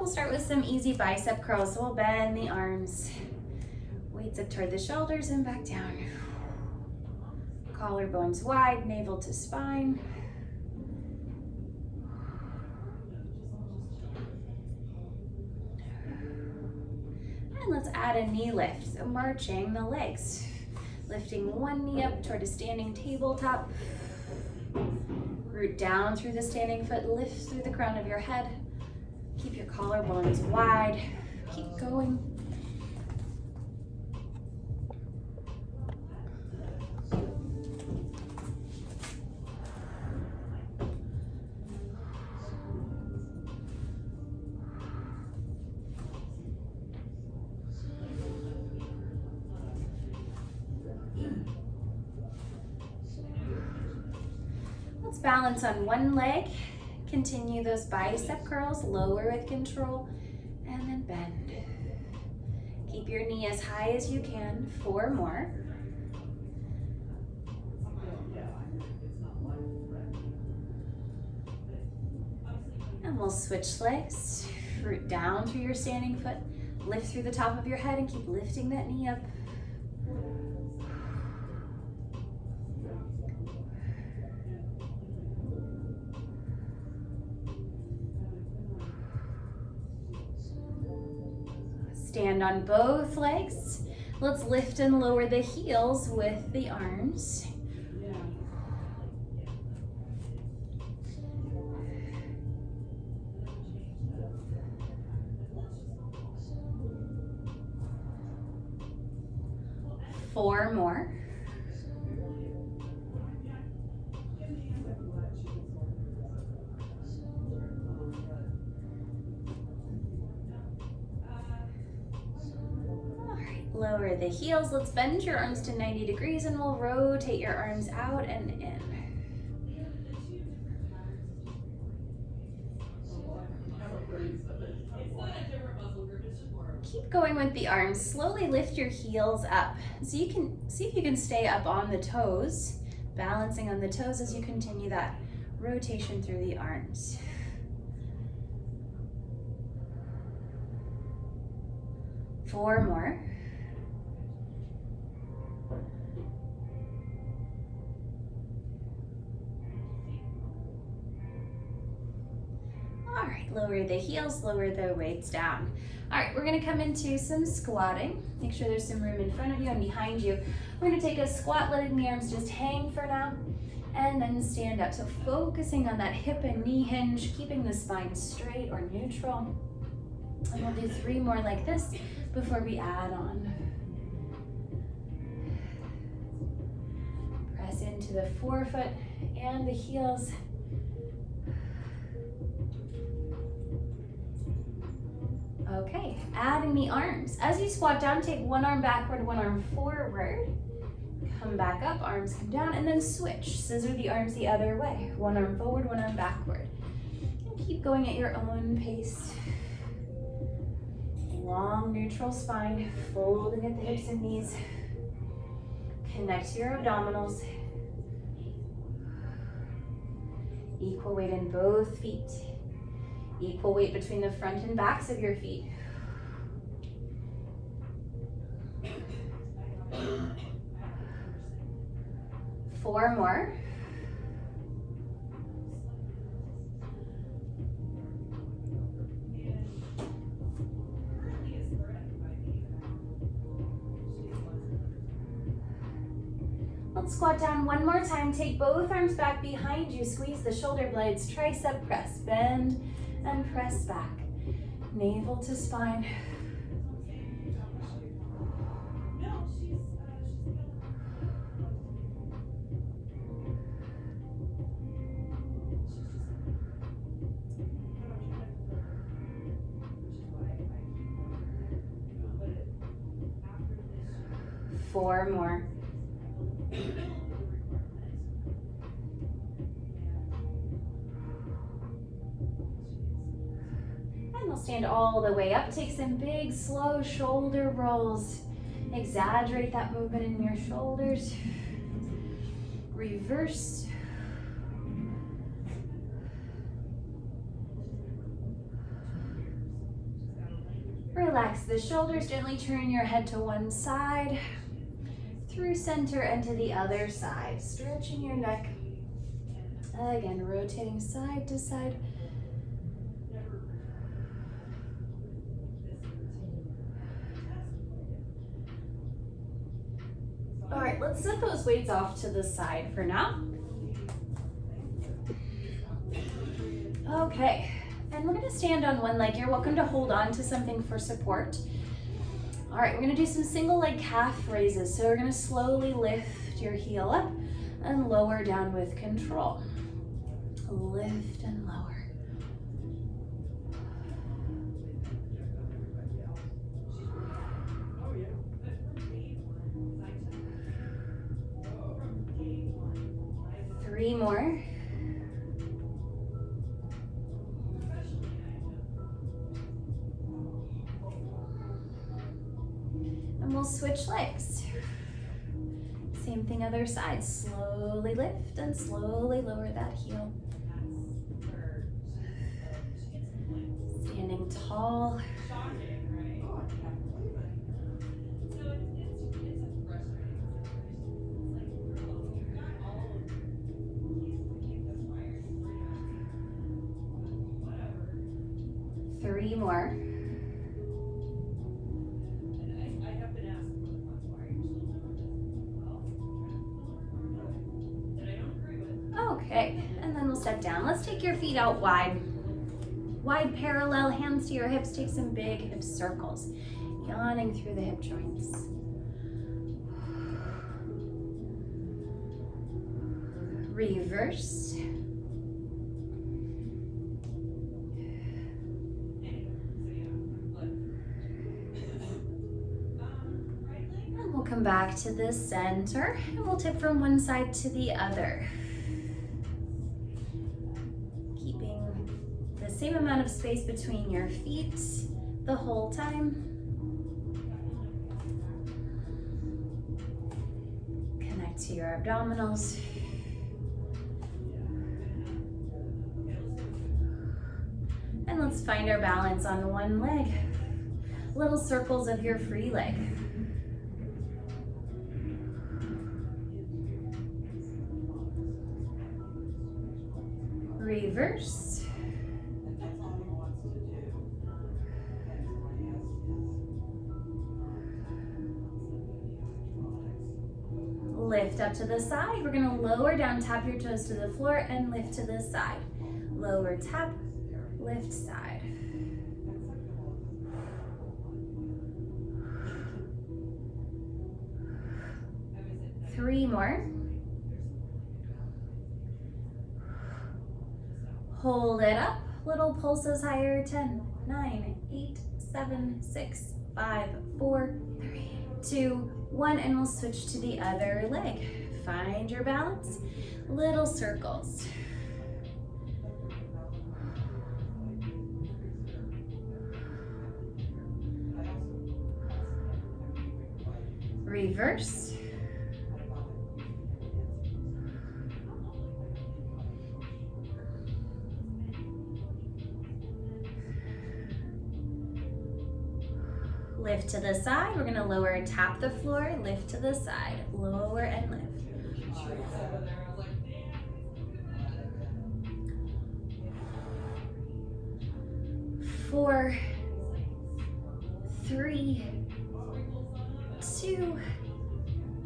start with some easy bicep curls. So we'll bend the arms, weights up toward the shoulders and back down. Collarbones wide, navel to spine. And let's add a knee lift. So marching the legs. Lifting one knee up toward a standing tabletop. Root down through the standing foot, lift through the crown of your head. Keep your collarbones wide. Keep going. Let's balance on one leg. Continue those bicep curls, lower with control, and then bend. Keep your knee as high as you can, 4 more. And we'll switch legs, root down through your standing foot, lift through the top of your head and keep lifting that knee up. Stand on both legs. Let's lift and lower the heels with the arms. Four more. Lower the heels. Let's bend your arms to 90 degrees and we'll rotate your arms out and in. Keep going with the arms. Slowly lift your heels up. So you can see if you can stay up on the toes, balancing on the toes as you continue that rotation through the arms. Four more. All right, lower the heels, lower the weights down. All right, we're gonna come into some squatting. Make sure there's some room in front of you and behind you. We're gonna take a squat, letting the arms just hang for now, and then stand up. So focusing on that hip and knee hinge, keeping the spine straight or neutral. And we'll do 3 more like this before we add on. Press into the forefoot and the heels. Okay, adding the arms. As you squat down, take one arm backward, one arm forward. Come back up, arms come down, and then switch. Scissor the arms the other way. One arm forward, one arm backward. And keep going at your own pace. Long neutral spine, folding at the hips and knees. Connect to your abdominals. Equal weight in both feet. Equal weight between the front and backs of your feet. Four more. Let's squat down one more time. Take both arms back behind you. Squeeze the shoulder blades. Tricep press. Bend and press back. Navel to spine. Four more. We'll stand all the way up. Take some big, slow shoulder rolls. Exaggerate that movement in your shoulders. Reverse. Relax the shoulders, gently turn your head to one side, through center and to the other side. Stretching your neck. Again, rotating side to side. All right, let's set those weights off to the side for now. Okay, and we're gonna stand on one leg. You're welcome to hold on to something for support. All right, we're gonna do some single leg calf raises. So we're gonna slowly lift your heel up and lower down with control. Lift and lower. Three more. And we'll switch legs. Same thing other side. Slowly lift and slowly lower that heel. Standing tall. Three more. Okay, and then we'll step down. Let's take your feet out wide. Wide parallel, hands to your hips. Take some big hip circles. Yawning through the hip joints. Reverse. And we'll come back to the center and we'll tip from one side to the other. Keeping the same amount of space between your feet the whole time. Connect to your abdominals. And let's find our balance on one leg. Little circles of your free leg. Reverse. Lift up to the side. We're gonna lower down, tap your toes to the floor and lift to the side. Lower, tap, lift, side. Three more. Hold it up. Little pulses higher. 10, 9, 8, 7, 6, 5, 4, 3, 2, 1. And we'll switch to the other leg. Find your balance. Little circles. Reverse. Lift to the side. We're gonna lower, tap the floor, lift to the side, lower and lift. 4, 3, 2,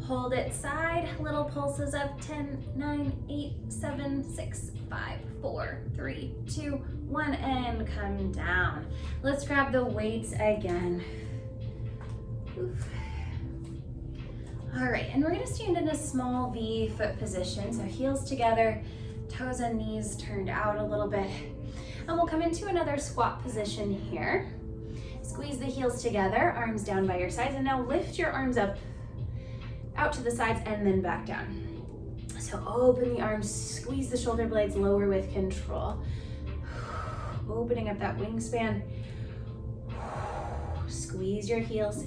hold it side, little pulses up. 10, 9, 8, 7, 6, 5, 4, 3, 2, 1, and come down. Let's grab the weights again. Oof. All right, and we're gonna stand in a small V foot position. So heels together, toes and knees turned out a little bit. And we'll come into another squat position here. Squeeze the heels together, arms down by your sides, and now lift your arms up, out to the sides, and then back down. So open the arms, squeeze the shoulder blades, lower with control. Opening up that wingspan. Squeeze your heels.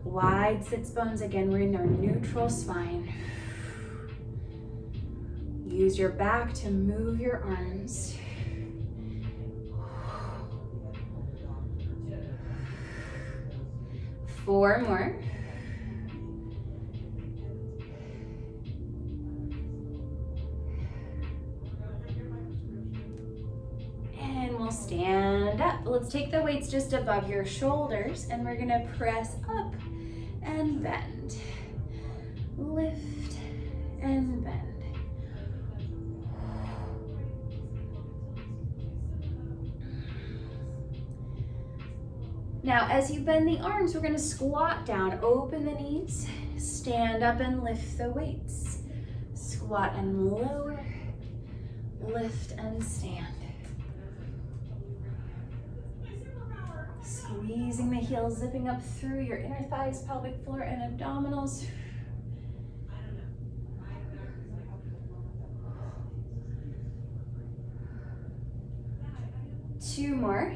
Wide sits bones. Again, we're in our neutral spine. Use your back to move your arms. 4 more. And we'll stand up. Let's take the weights just above your shoulders and we're gonna press up and bend. Lift and bend. Now, as you bend the arms, we're gonna squat down, open the knees, stand up and lift the weights. Squat and lower, lift and stand. Squeezing the heels, zipping up through your inner thighs, pelvic floor, and abdominals. 2 more.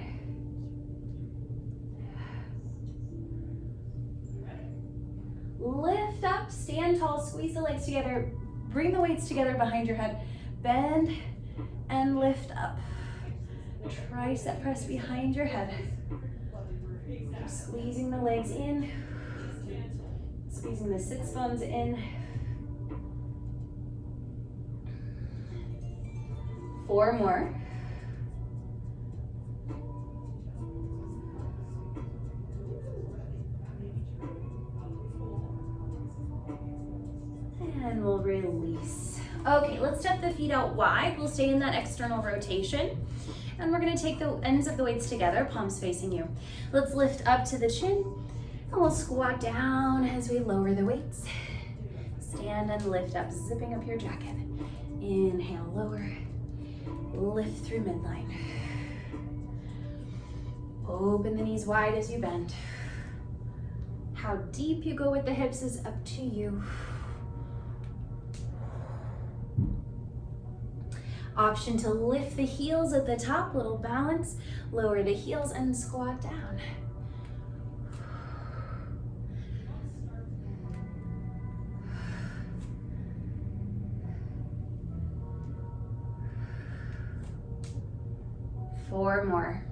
Lift up, stand tall, squeeze the legs together, bring the weights together behind your head, bend and lift up. Tricep press behind your head. Squeezing the legs in, squeezing the sits bones in. 4 more. And we'll release. Okay, let's step the feet out wide. We'll stay in that external rotation. And we're gonna take the ends of the weights together, palms facing you. Let's lift up to the chin, and we'll squat down as we lower the weights. Stand and lift up, zipping up your jacket. Inhale, lower, lift through midline. Open the knees wide as you bend. How deep you go with the hips is up to you. Option to lift the heels at the top, little balance. Lower the heels and squat down. Four more.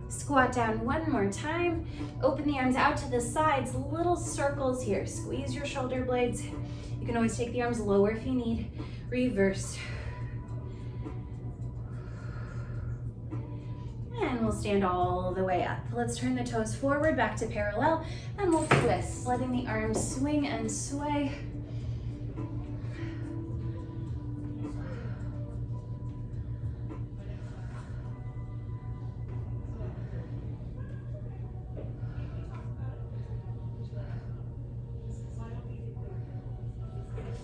Squat down one more time. Open the arms out to the sides, little circles here. Squeeze your shoulder blades. You can always take the arms lower if you need. Reverse. And we'll stand all the way up. Let's turn the toes forward, back to parallel, and we'll twist, letting the arms swing and sway.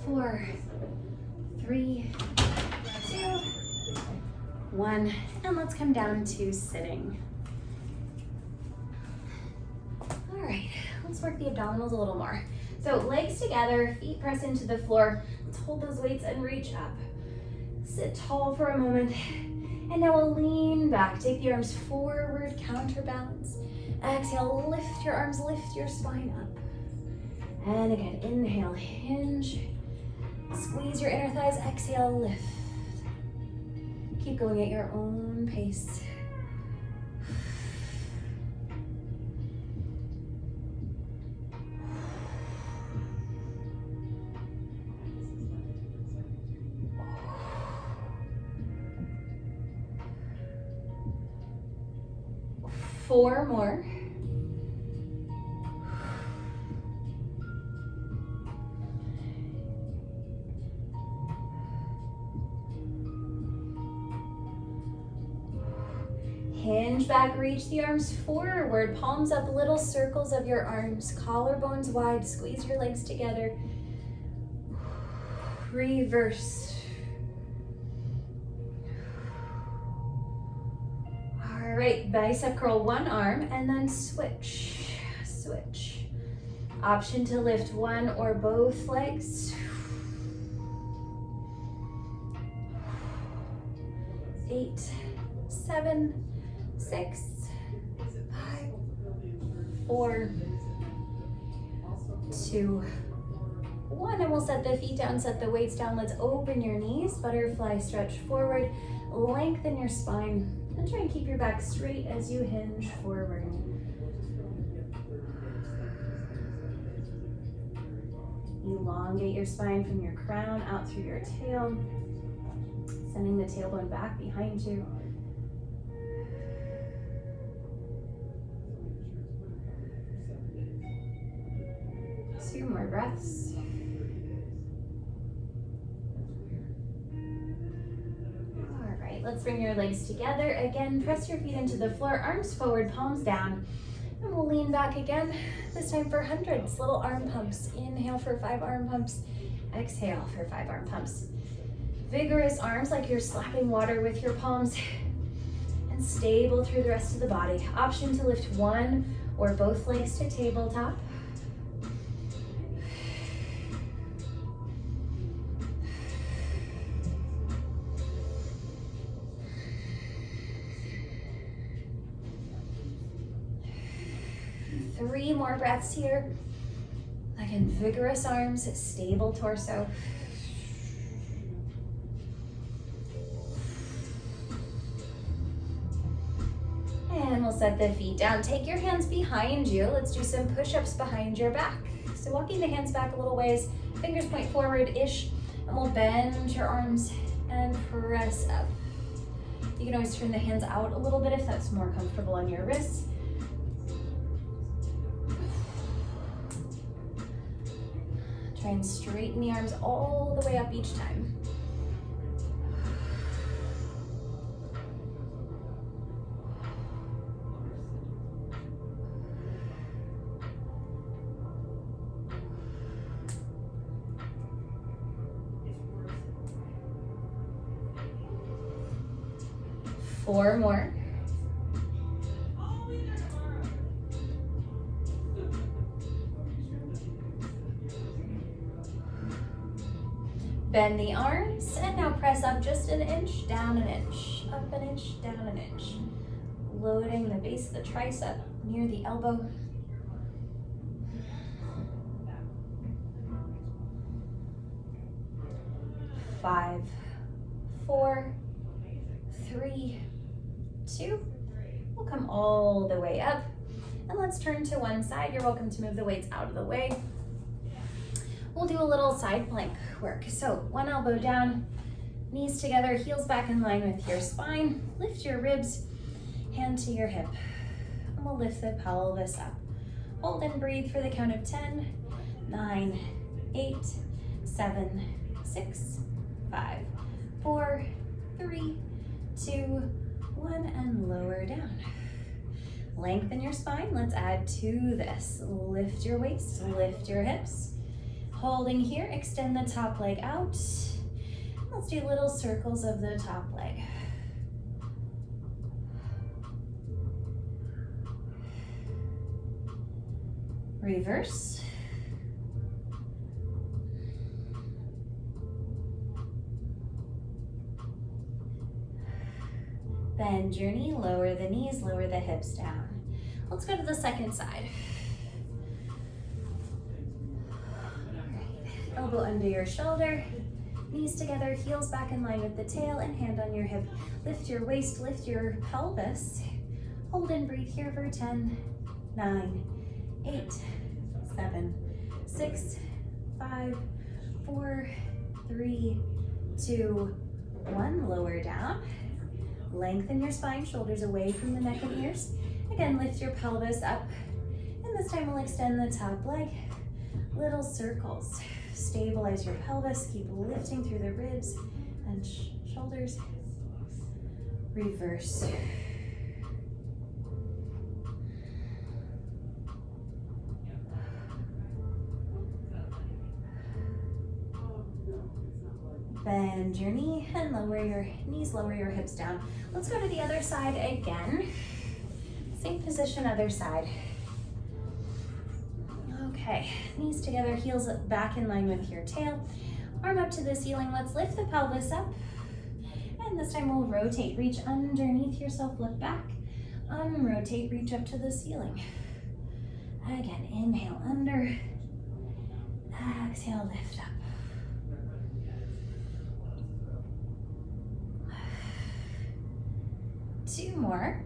Four, three, two, one, and let's come down to sitting. All right, let's work the abdominals a little more. So legs together, feet press into the floor. Let's hold those weights and reach up. Sit tall for a moment, and now we'll lean back. Take the arms forward, counterbalance. Exhale, lift your arms, lift your spine up. And again, inhale, hinge. Squeeze your inner thighs, exhale, lift. Keep going at your own pace. Four more. Hinge back, reach the arms forward, palms up, little circles of your arms, collarbones wide, squeeze your legs together. Reverse. All right, bicep curl one arm and then switch, switch. Option to lift one or both legs. 8, 7, 6, 5, 4, 2, 1, and we'll set the feet down, set the weights down. Let's open your knees, butterfly stretch forward, lengthen your spine, and try and keep your back straight as you hinge forward. Elongate your spine from your crown out through your tail, sending the tailbone back behind you. Two more breaths. All right, let's bring your legs together. Again, press your feet into the floor, arms forward, palms down. And we'll lean back again, this time for hundreds, little arm pumps. Inhale for 5 arm pumps, exhale for 5 arm pumps. Vigorous arms like you're slapping water with your palms, and stable through the rest of the body. Option to lift one or both legs to tabletop. Three more breaths here. Again, vigorous arms, stable torso. And we'll set the feet down. Take your hands behind you. Let's do some push-ups behind your back. So walking the hands back a little ways, fingers point forward-ish, and we'll bend your arms and press up. You can always turn the hands out a little bit if that's more comfortable on your wrists. Try and straighten the arms all the way up each time. Four more. Bend the arms, and now press up just an inch, down an inch, up an inch, down an inch. Loading the base of the tricep near the elbow. Five, 4, 3, 2. We'll come all the way up, and let's turn to one side. You're welcome to move the weights out of the way. We'll do a little side plank work. So one elbow down, knees together, heels back in line with your spine. Lift your ribs, hand to your hip. And we'll lift the pelvis up. Hold and breathe for the count of 10, 9, 8, 7, 6, 5, 4, 3, 2, 1, and lower down. Lengthen your spine. Let's add to this. Lift your waist, lift your hips. Holding here, extend the top leg out. Let's do little circles of the top leg. Reverse. Bend your knee, lower the knees, lower the hips down. Let's go to the second side. Elbow under your shoulder, knees together, heels back in line with the tail, and hand on your hip. Lift your waist, lift your pelvis. Hold and breathe here for 10, 9, 8, 7, 6, 5, 4, 3, 2, 1. Lower down. Lengthen your spine, shoulders away from the neck and ears. Again, lift your pelvis up. And this time we'll extend the top leg. Little circles. Stabilize your pelvis, keep lifting through the ribs and shoulders. Reverse. Bend your knee and lower your knees, lower your hips down. Let's go to the other side again. Same position, other side. Okay, knees together, heels back in line with your tail. Arm up to the ceiling. Let's lift the pelvis up. And this time we'll rotate. Reach underneath yourself, look back. Unrotate, reach up to the ceiling. Again, inhale under, exhale, lift up. Two more.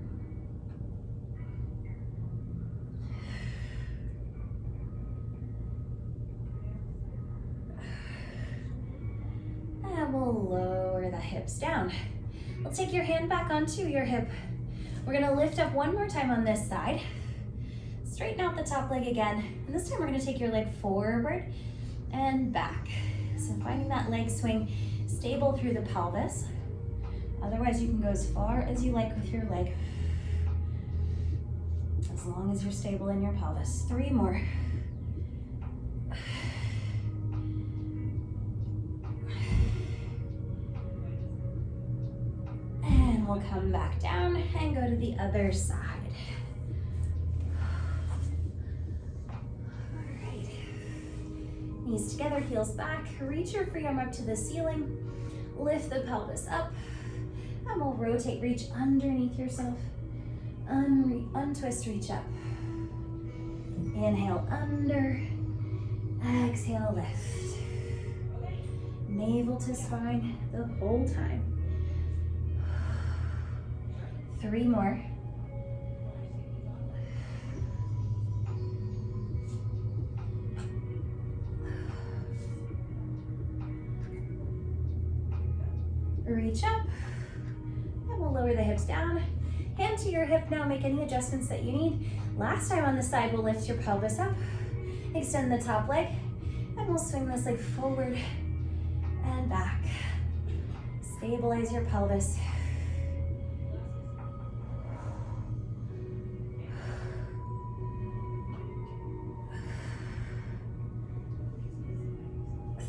And we'll lower the hips down. We'll take your hand back onto your hip. We're gonna lift up one more time on this side. Straighten out the top leg again. And this time we're gonna take your leg forward and back. So finding that leg swing stable through the pelvis. Otherwise you can go as far as you like with your leg. As long as you're stable in your pelvis. Three more. And we'll come back down and go to the other side. Knees together, heels back. Reach your free arm up to the ceiling. Lift the pelvis up. And we'll rotate, reach underneath yourself. Untwist, reach up. Inhale under. Exhale, lift. Navel to spine the whole time. Three more. Reach up, and we'll lower the hips down. Hand to your hip now, make any adjustments that you need. Last time on the side, we'll lift your pelvis up, extend the top leg, and we'll swing this leg forward and back. Stabilize your pelvis.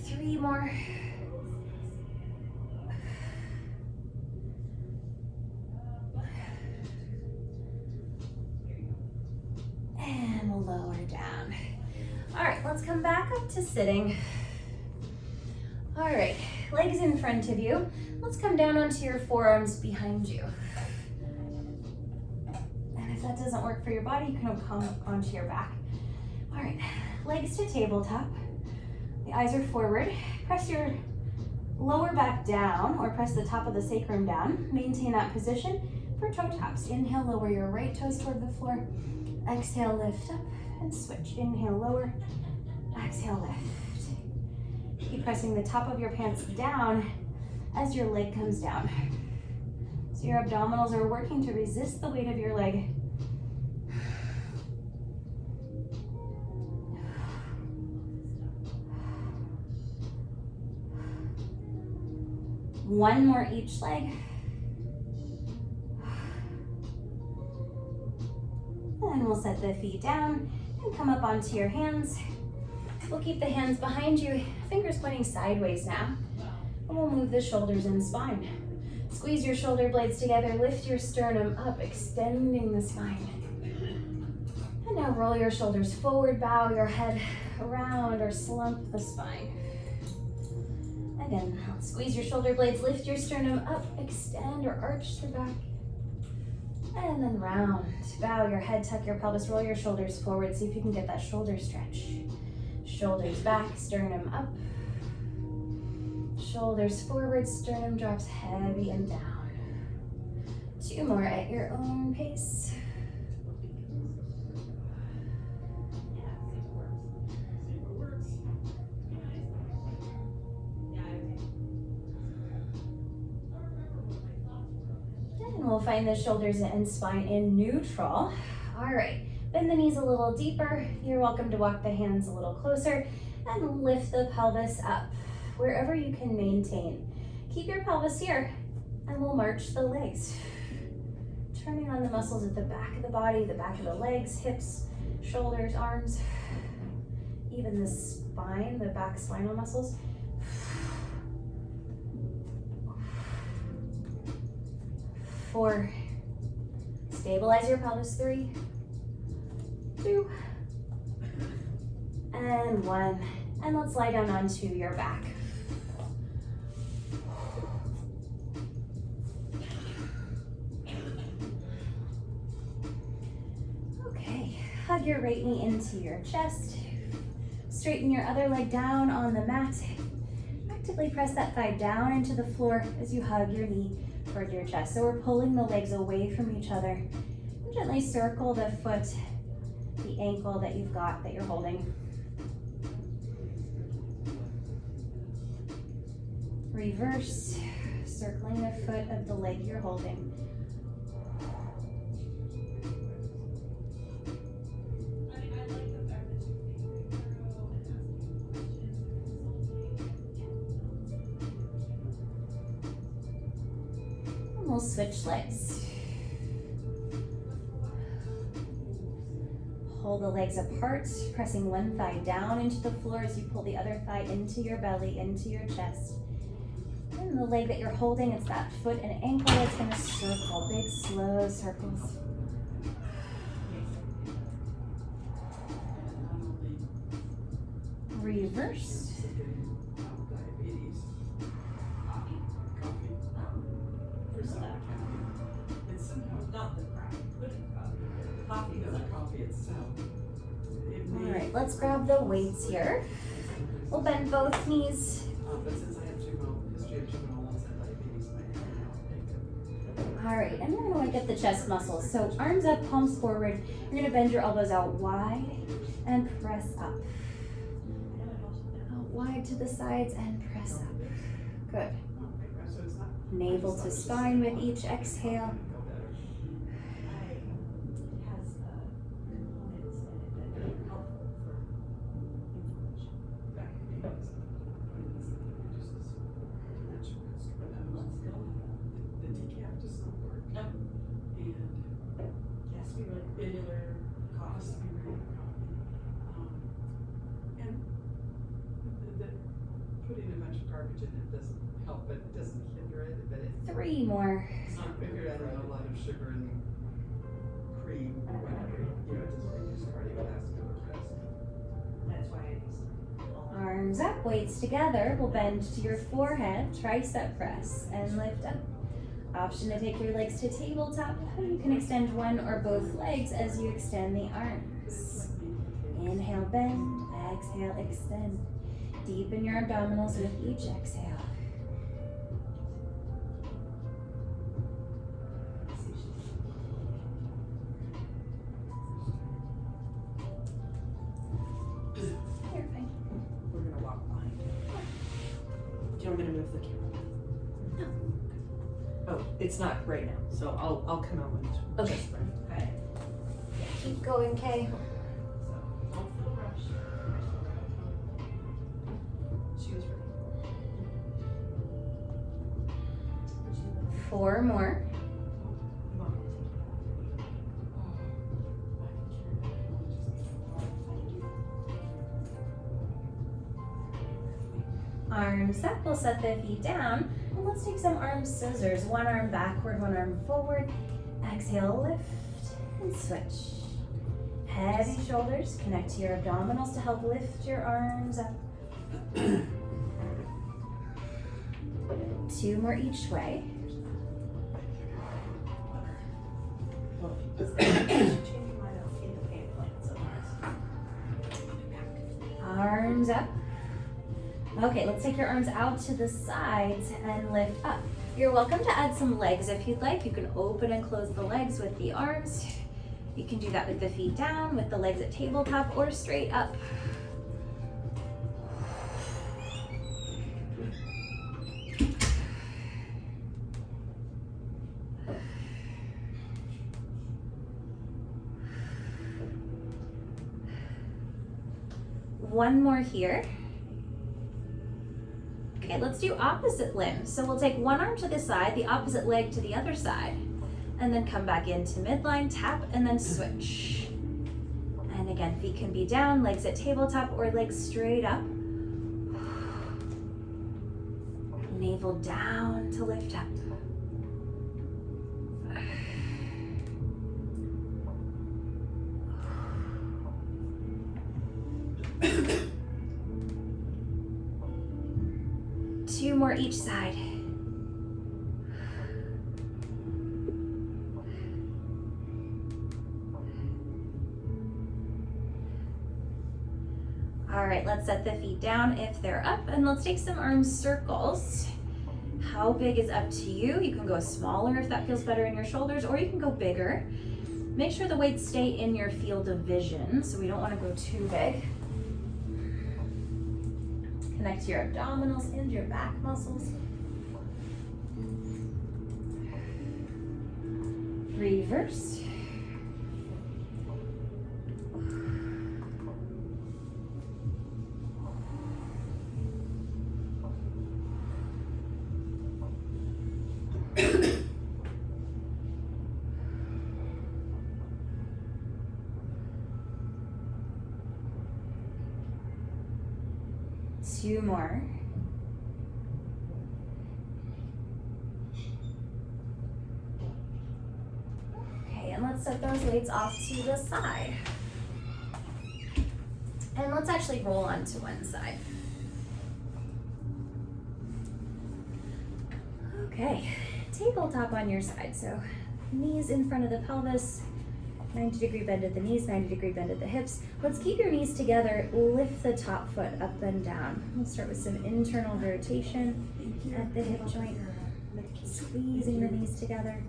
Three more. And we'll lower down. All right, let's come back up to sitting. All right, legs in front of you. Let's come down onto your forearms behind you. And if that doesn't work for your body, you can come onto your back. All right, legs to tabletop. The eyes are forward. Press your lower back down or press the top of the sacrum down. Maintain that position for toe taps. Inhale, lower your right toes toward the floor. Exhale, lift up and switch. Inhale, lower. Exhale, lift. Keep pressing the top of your pants down as your leg comes down. So your abdominals are working to resist the weight of your leg. One more each leg. And we'll set the feet down and come up onto your hands. We'll keep the hands behind you, fingers pointing sideways now. And we'll move the shoulders and spine. Squeeze your shoulder blades together, lift your sternum up, extending the spine. And now roll your shoulders forward, bow your head around or slump the spine. Again, squeeze your shoulder blades, lift your sternum up, extend or arch the back. And then round, bow your head, tuck your pelvis, roll your shoulders forward. See if you can get that shoulder stretch. Shoulders back, sternum up. Shoulders forward, sternum drops heavy and down. Two more at your own pace. We'll find the shoulders and spine in neutral. All right, bend the knees a little deeper. You're welcome to walk the hands a little closer and lift the pelvis up wherever you can maintain. Keep your pelvis here and we'll march the legs. Turning on the muscles at the back of the body, the back of the legs, hips, shoulders, arms, even the spine, the back spinal muscles. 4, stabilize your pelvis. 3, 2, and 1. And let's lie down onto your back. Okay, hug your right knee into your chest. Straighten your other leg down on the mat. Actively press that thigh down into the floor as you hug your knee toward your chest. So we're pulling the legs away from each other. And gently circle the foot, the ankle that you've got that you're holding. Reverse, circling the foot of the leg you're holding. And we'll switch legs. Pull the legs apart, pressing one thigh down into the floor as you pull the other thigh into your belly, into your chest. And the leg that you're holding, it's that foot and ankle that's going to circle, big slow circles. Reverse. All right, let's grab the weights here. We'll bend both knees. All right, and we're gonna wake up the chest muscles. So arms up, palms forward. You're gonna bend your elbows out wide and press up. Out wide to the sides and press up. Good. Navel to spine with each exhale. Putting a bunch of garbage in it doesn't help, but it doesn't hinder it. But 3 more. It's not figured out a lot of sugar and cream or whatever. You know, it doesn't reduce cardiovascular risk. That's why I Arms up, weights together. We'll bend to your forehead, tricep press, and lift up. Option to take your legs to tabletop. You can extend one or both legs as you extend the arms. Inhale, bend. Exhale, extend. Deepen your abdominals with each exhale. You're fine. We're gonna walk behind you. Do you want me to move the camera? No. Oh, it's not right now, so I'll come out when it's Okay. just right. Okay. Keep going, Kay. Don't feel rushed. She was ready. 4 more. Come on. Arms up, we'll set the feet down. And let's take some arm scissors. One arm backward, one arm forward. Exhale, lift and switch. Heavy shoulders, connect to your abdominals to help lift your arms up. 2 more each way. Arms up. Okay, let's take your arms out to the sides and lift up. You're welcome to add some legs if you'd like. You can open and close the legs with the arms. You can do that with the feet down, with the legs at tabletop, or straight up. One more here. Okay, let's do opposite limbs. So we'll take one arm to the side, the opposite leg to the other side, and then come back into midline, tap, and then switch. And again, feet can be down, legs at tabletop, or legs straight up. Navel down to lift up. Two more each side. All right, let's set the feet down if they're up, and let's take some arm circles. How big is up to you? You can go smaller if that feels better in your shoulders, or you can go bigger. Make sure the weights stay in your field of vision, so we don't want to go too big. Connect to your abdominals and your back muscles. Reverse. Two more. Okay, and let's set those weights off to the side. And let's actually roll onto one side. Okay, tabletop on your side. So knees in front of the pelvis, 90-degree bend at the knees, 90-degree bend at the hips. Let's keep your knees together, lift the top foot up and down. We'll start with some internal rotation at the hip joint, squeezing the knees together.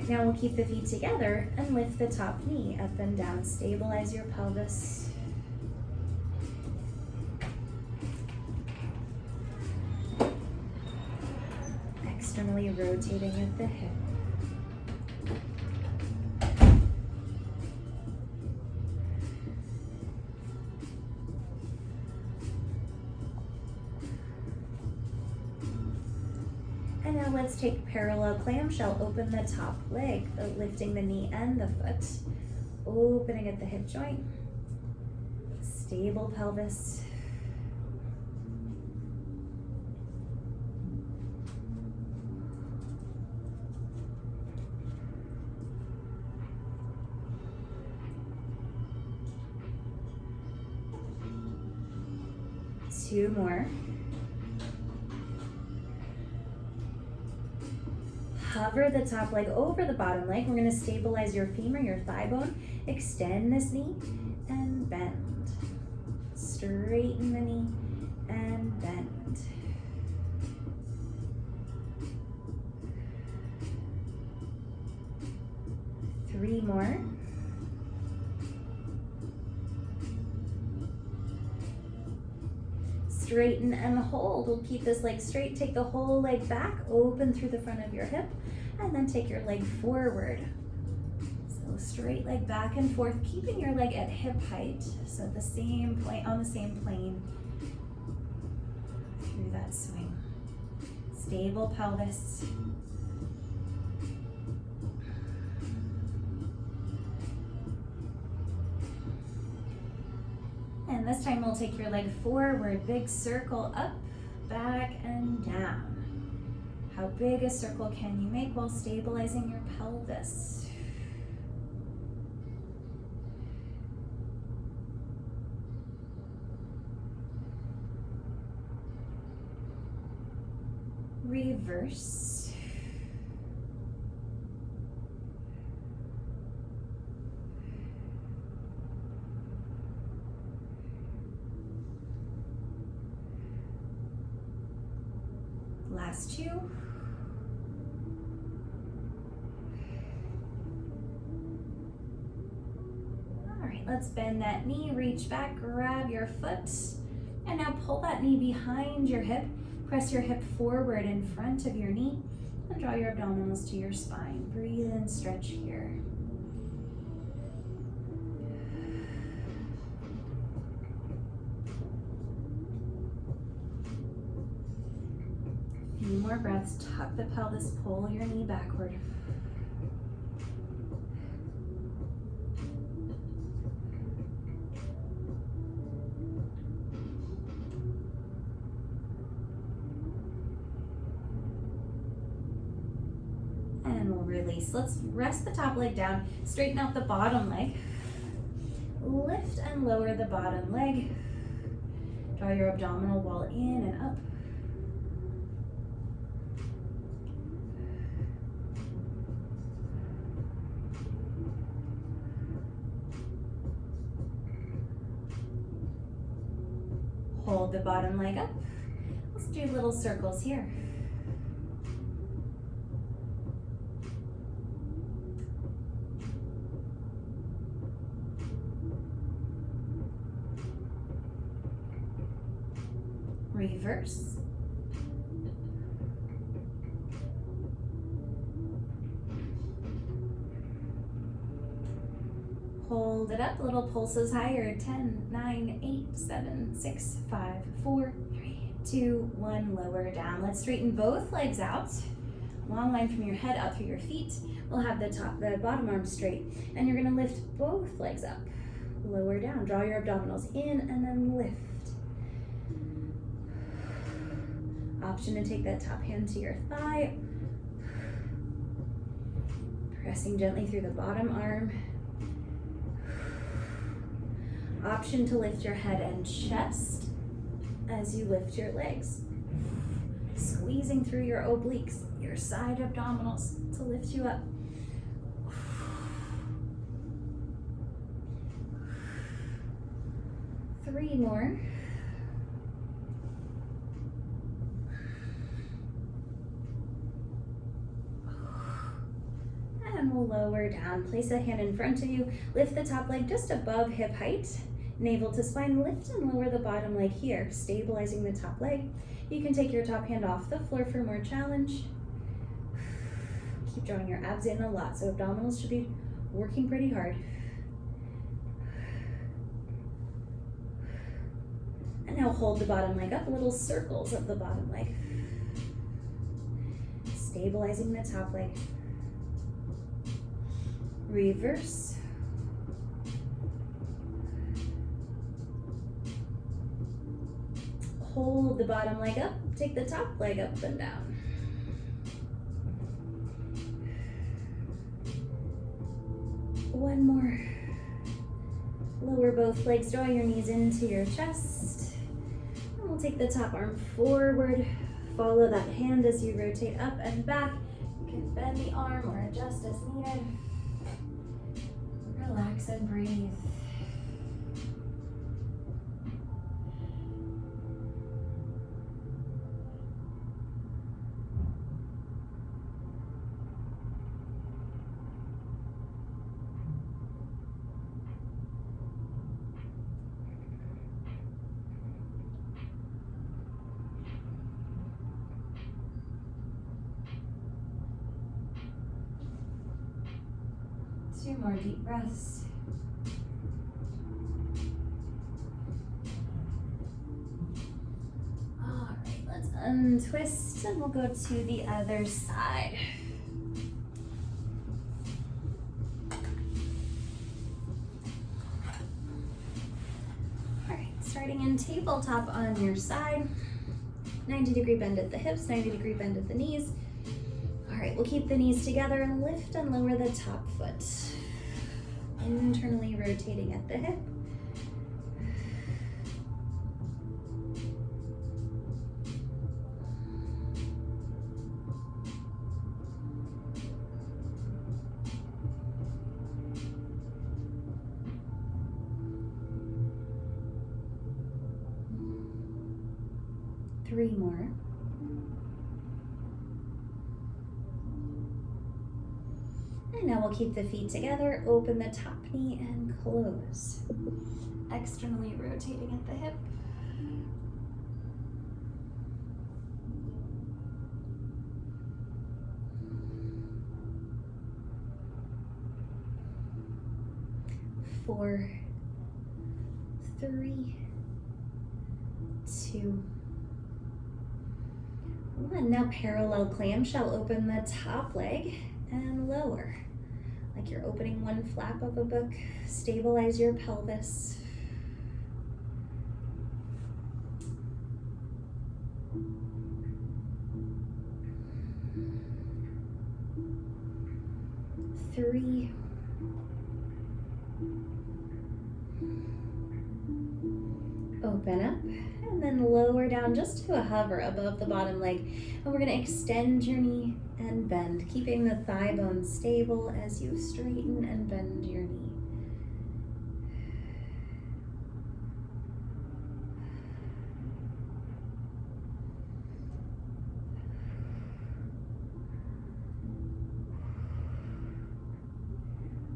Now we'll keep the feet together and lift the top knee up and down. Stabilize your pelvis. Externally rotating at the hip. And now let's take parallel clamshell. Open the top leg, lifting the knee and the foot. Opening at the hip joint. Stable pelvis. Two more. Hover the top leg over the bottom leg. We're going to stabilize your femur, your thigh bone. Extend this knee and bend. Straighten the knee and bend. Three more. Straighten and hold. We'll keep this leg straight. Take the whole leg back, open through the front of your hip, and then take your leg forward. So straight leg back and forth, keeping your leg at hip height, so at the same plane, on the same plane through that swing. Stable pelvis. And this time we'll take your leg forward, big circle up, back, and down. How big a circle can you make while stabilizing your pelvis? Reverse. Last two. All right, let's bend that knee, reach back, grab your foot, and now pull that knee behind your hip. Press your hip forward in front of your knee and draw your abdominals to your spine. Breathe and stretch here. Few more breaths. Tuck the pelvis, pull your knee backward. And we'll release. Let's rest the top leg down, straighten out the bottom leg. lift and lower the bottom leg. Draw your abdominal wall in and up. Hold the bottom leg up. Let's do little circles here. Reverse. Hold it up, little pulses higher. 10, 9, 8, 7, 6, 5, 4, 3, 2, 1. Lower down. Let's straighten both legs out. Long line from your head up through your feet. We'll have the bottom arm straight. And you're gonna lift both legs up. Lower down. Draw your abdominals in and then lift. Option to take that top hand to your thigh. Pressing gently through the bottom arm. Option to lift your head and chest as you lift your legs. Squeezing through your obliques, your side abdominals to lift you up. Three more. And we'll lower down. Place a hand in front of you. Lift the top leg just above hip height. Navel to spine. Lift and lower the bottom leg here, stabilizing the top leg. You can take your top hand off the floor for more challenge. Keep drawing your abs in a lot, so abdominals should be working pretty hard. And now hold the bottom leg up, little circles of the bottom leg. Stabilizing the top leg. Reverse. Hold the bottom leg up, take the top leg up and down. One more. Lower both legs, draw your knees into your chest. And we'll take the top arm forward. Follow that hand as you rotate up and back. You can bend the arm or adjust as needed. Relax and breathe. Two more deep breaths. All right, let's untwist and we'll go to the other side. All right, starting in tabletop on your side. 90-degree bend at the hips, 90-degree bend at the knees. All right, we'll keep the knees together and lift and lower the top foot. Internally rotating at the hip. Three more. And now we'll keep the feet together, open the top knee and close. Externally rotating at the hip. Four, three, two, one. Now parallel clamshell, open the top leg and lower. Like you're opening one flap of a book. Stabilize your pelvis. Three, Open up and then lower down just to a hover above the bottom leg. And we're going to extend your knee and bend, keeping the thigh bone stable as you straighten and bend your knee.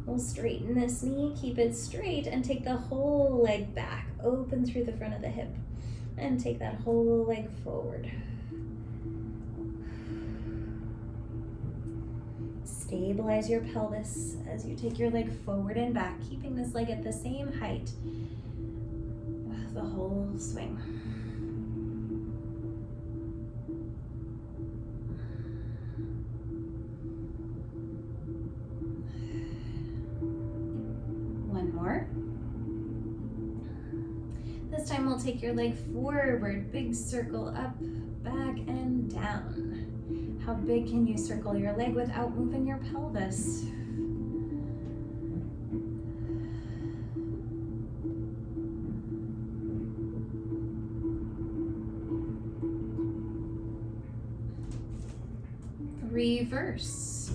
We'll straighten this knee, keep it straight, and take the whole leg back, open through the front of the hip, and take that whole leg forward. Stabilize your pelvis as you take your leg forward and back, keeping this leg at the same height the whole swing. One more. This time we'll take your leg forward, big circle up, back, and down. How big can you circle your leg without moving your pelvis? Reverse.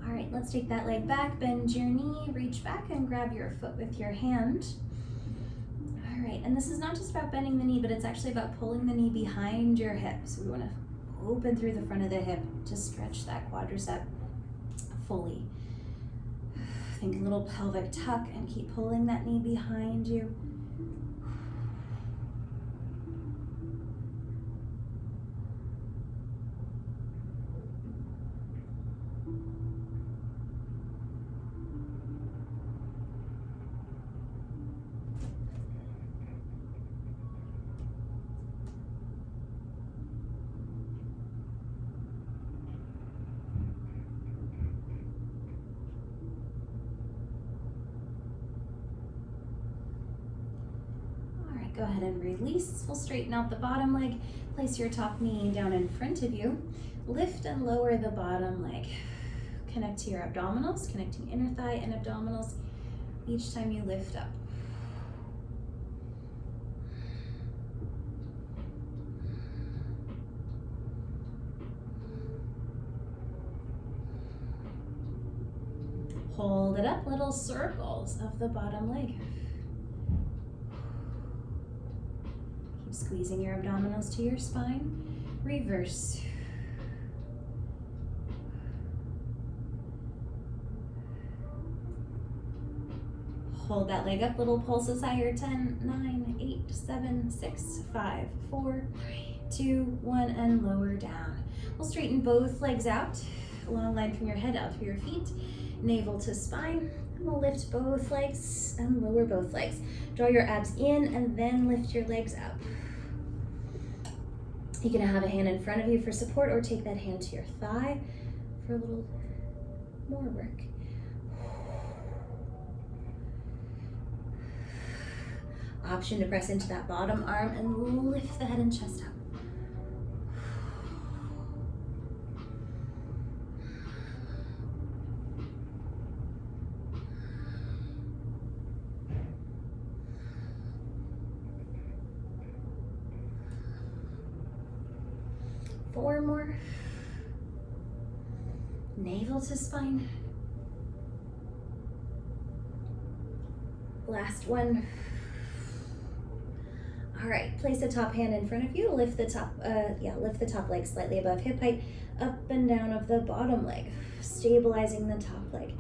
All right, let's take that leg back, bend your knee, reach back and grab your foot with your hand. All right, and this is not just about bending the knee, but it's actually about pulling the knee behind your hip. So we want to open through the front of the hip to stretch that quadricep fully. Think a little pelvic tuck and keep pulling that knee behind you. Go ahead and release. We'll straighten out the bottom leg. Place your top knee down in front of you. Lift and lower the bottom leg. Connect to your abdominals, connecting inner thigh and abdominals each time you lift up. Hold it up, little circles of the bottom leg. Squeezing your abdominals to your spine. Reverse. Hold that leg up, little pulses higher. 10, 9, 8, 7, 6, 5, 4, 3, 2, 1, and lower down. We'll straighten both legs out. Long line from your head out through your feet. Navel to spine. And we'll lift both legs and lower both legs. Draw your abs in and then lift your legs up. You can have a hand in front of you for support or take that hand to your thigh for a little more work. Option to press into that bottom arm and lift the head and chest up. Four more. Navel to spine. Last one. All right, place the top hand in front of you. Lift the top leg slightly above hip height, up and down of the bottom leg, stabilizing the top leg.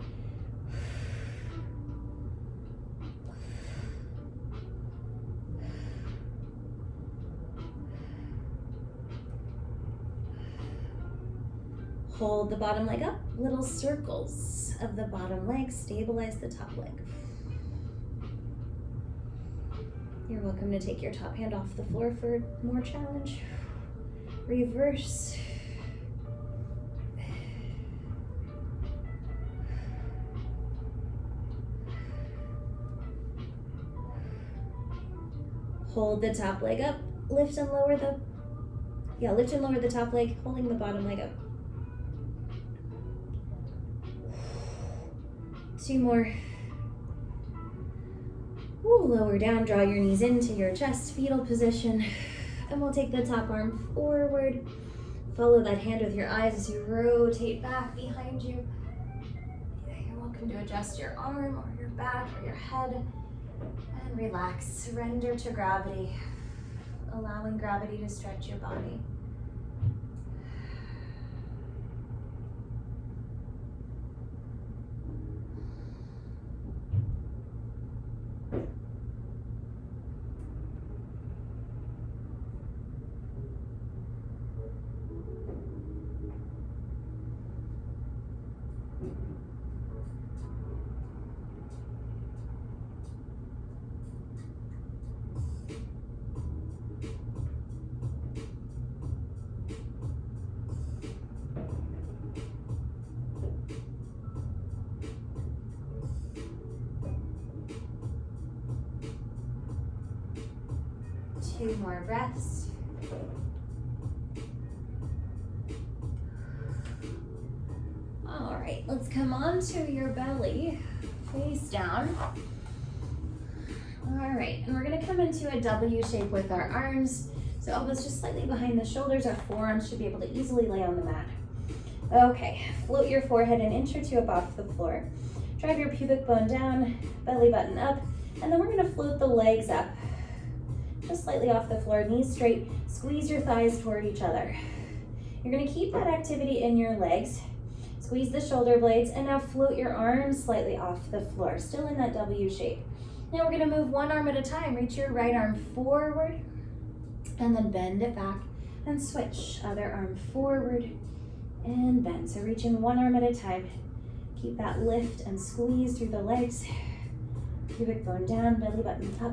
Hold the bottom leg up, little circles of the bottom leg, stabilize the top leg. You're welcome to take your top hand off the floor for more challenge. Reverse. Hold the top leg up. Lift and lower the top leg, holding the bottom leg up. 2 more. Ooh, lower down, draw your knees into your chest, fetal position. And we'll take the top arm forward. Follow that hand with your eyes as you rotate back behind you. You're welcome to adjust your arm or your back or your head. And relax, surrender to gravity, allowing gravity to stretch your body. Two more breaths. All right, let's come onto your belly, face down. All right, and we're gonna come into a W shape with our arms. So elbows just slightly behind the shoulders. Our forearms should be able to easily lay on the mat. Okay, float your forehead an inch or two up off the floor. Drive your pubic bone down, belly button up, and then we're gonna float the legs up. Just slightly off the floor, knees straight, squeeze your thighs toward each other. You're gonna keep that activity in your legs. Squeeze the shoulder blades, and now float your arms slightly off the floor, still in that W shape. Now we're gonna move one arm at a time. Reach your right arm forward, and then bend it back, and switch. Other arm forward, and bend. So reaching one arm at a time. Keep that lift and squeeze through the legs. Pubic bone down, belly button up.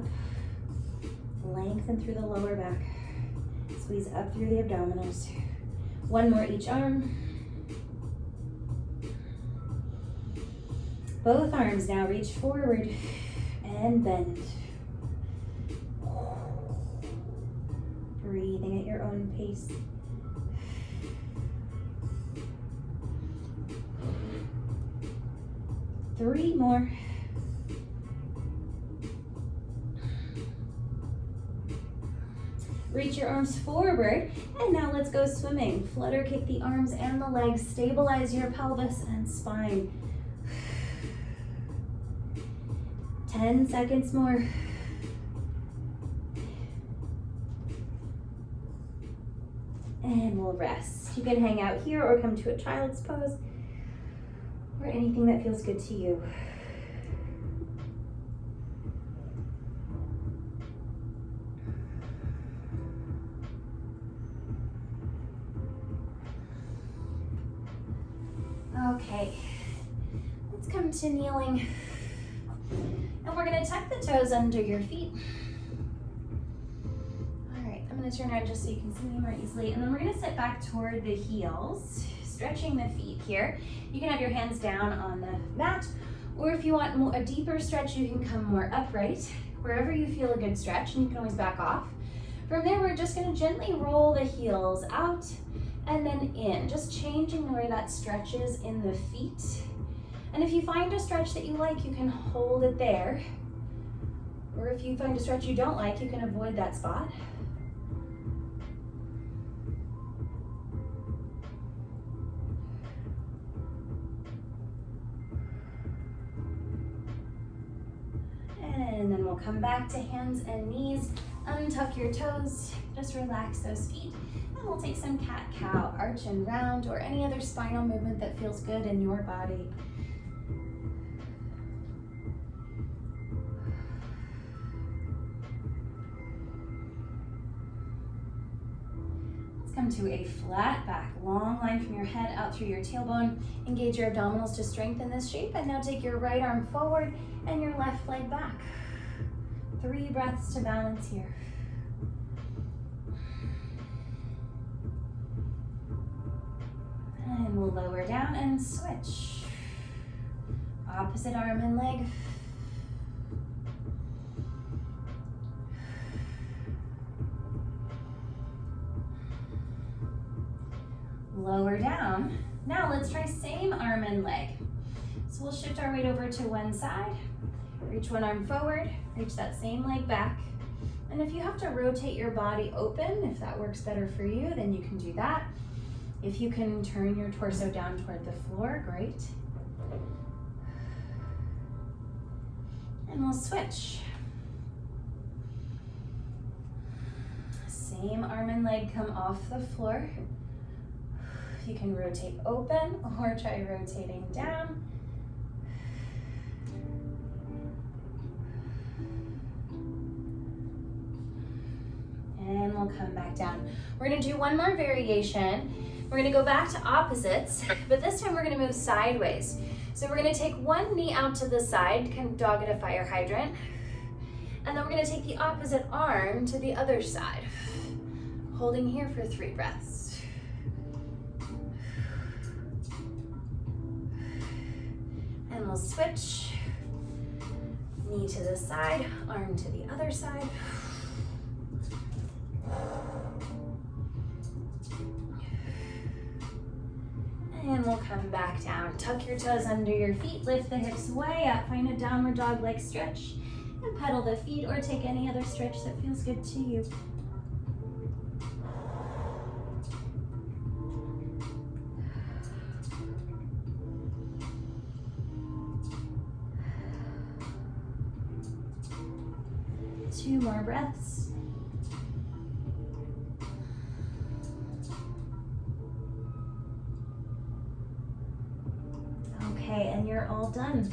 Lengthen through the lower back. Squeeze up through the abdominals. One more each arm. Both arms now reach forward and bend. Breathing at your own pace. Three more. Reach your arms forward, and now let's go swimming. Flutter kick the arms and the legs, stabilize your pelvis and spine. 10 seconds more. And we'll rest. You can hang out here or come to a child's pose, or anything that feels good to you. Okay, let's come to kneeling. And we're gonna tuck the toes under your feet. All right, I'm gonna turn around just so you can see me more easily. And then we're gonna sit back toward the heels, stretching the feet here. You can have your hands down on the mat, or if you want a deeper stretch, you can come more upright, wherever you feel a good stretch, and you can always back off. From there, we're just gonna gently roll the heels out and then in, just changing the way that stretches in the feet. And if you find a stretch that you like, you can hold it there. Or if you find a stretch you don't like, you can avoid that spot. And then we'll come back to hands and knees, untuck your toes, just relax those feet. And we'll take some cat-cow, arch and round, or any other spinal movement that feels good in your body. Let's come to a flat back, long line from your head out through your tailbone. Engage your abdominals to strengthen this shape, and now take your right arm forward and your left leg back. 3 breaths to balance here. And we'll lower down and switch. Opposite arm and leg. lower down. Now let's try same arm and leg. So we'll shift our weight over to one side, reach one arm forward, reach that same leg back. And if you have to rotate your body open, if that works better for you, then you can do that. If you can turn your torso down toward the floor, great. And we'll switch. Same arm and leg come off the floor. You can rotate open or try rotating down. And we'll come back down. We're gonna do one more variation. We're gonna go back to opposites, but this time we're gonna move sideways. So we're gonna take one knee out to the side, kind of dog at a fire hydrant. And then we're gonna take the opposite arm to the other side. Holding here for 3 breaths. And we'll switch. Knee to the side, arm to the other side. And we'll come back down. Tuck your toes under your feet, lift the hips way up, find a downward dog leg stretch, and pedal the feet or take any other stretch that feels good to you. Two more breaths. Okay, and you're all done.